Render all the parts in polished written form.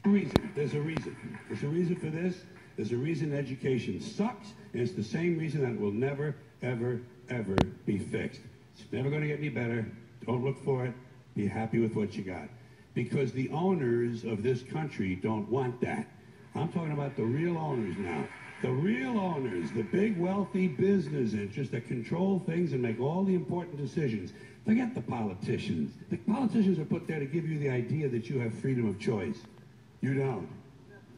reason. There's a reason. There's a reason for this. There's a reason education sucks, and it's the same reason that it will never, ever, ever be fixed. It's never going to get any better. Don't look for it. Be happy with what you got. Because the owners of this country don't want that. I'm talking about the real owners now. The real owners, the big wealthy business interests that control things and make all the important decisions. Forget the politicians. The politicians are put there to give you the idea that you have freedom of choice. You don't.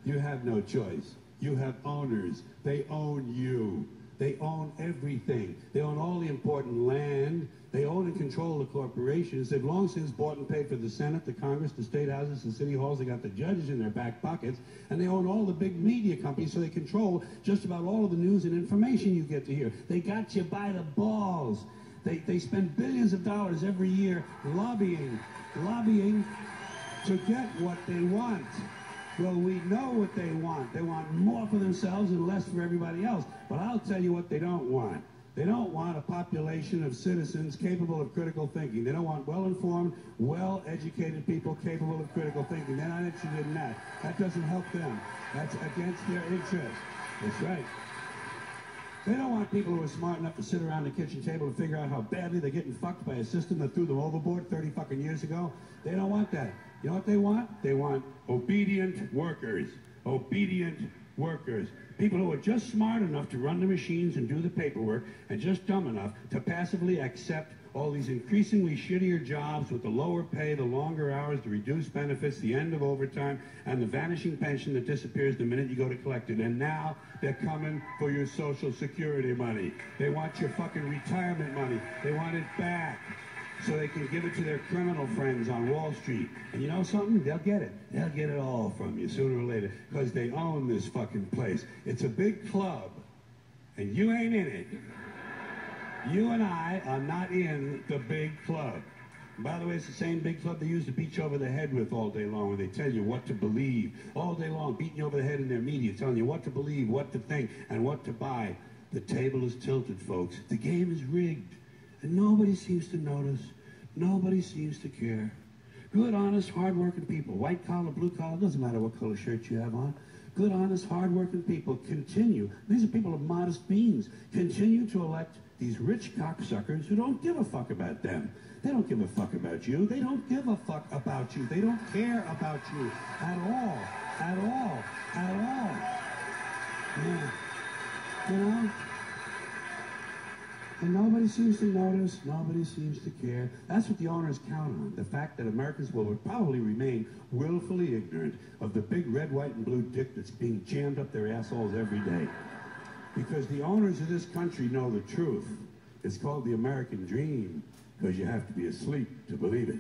You have no choice. You have owners. They own you. They own everything. They own all the important land. They own and control the corporations. They've long since bought and paid for the Senate, the Congress, the state houses, the city halls. They got the judges in their back pockets. And they own all the big media companies, so they control just about all of the news and information you get to hear. They got you by the balls. They spend billions of dollars every year lobbying to get what they want. Well, we know what they want. They want more for themselves and less for everybody else. But I'll tell you what they don't want. They don't want a population of citizens capable of critical thinking. They don't want well-informed, well-educated people capable of critical thinking. They're not interested in that. That doesn't help them. That's against their interests. That's right. They don't want people who are smart enough to sit around the kitchen table to figure out how badly they're getting fucked by a system that threw them overboard 30 fucking years ago. They don't want that. You know what they want? They want obedient workers. Obedient workers. People who are just smart enough to run the machines and do the paperwork, and just dumb enough to passively accept all these increasingly shittier jobs with the lower pay, the longer hours, the reduced benefits, the end of overtime, and the vanishing pension that disappears the minute you go to collect it. And now they're coming for your Social Security money. They want your fucking retirement money. They want it back so they can give it to their criminal friends on Wall Street. And you know something? They'll get it. They'll get it all from you sooner or later, because they own this fucking place. It's a big club, and you ain't in it. You and I are not in the big club. And by the way, it's the same big club they use to beat you over the head with all day long, when they tell you what to believe. All day long, beating you over the head in their media, telling you what to believe, what to think, and what to buy. The table is tilted, folks. The game is rigged. And nobody seems to notice. Nobody seems to care. Good, honest, hard-working people, white collar, blue collar, doesn't matter what color shirt you have on. Good, honest, hard-working people continue. These are people of modest means. Continue to elect these rich cocksuckers who don't give a fuck about them. They don't give a fuck about you. They don't give a fuck about you. They don't care about you at all. At all. At all. Yeah. You know? And nobody seems to notice, nobody seems to care. That's what the owners count on, the fact that Americans will probably remain willfully ignorant of the big red, white, and blue dick that's being jammed up their assholes every day. Because the owners of this country know the truth. It's called the American dream, because you have to be asleep to believe it.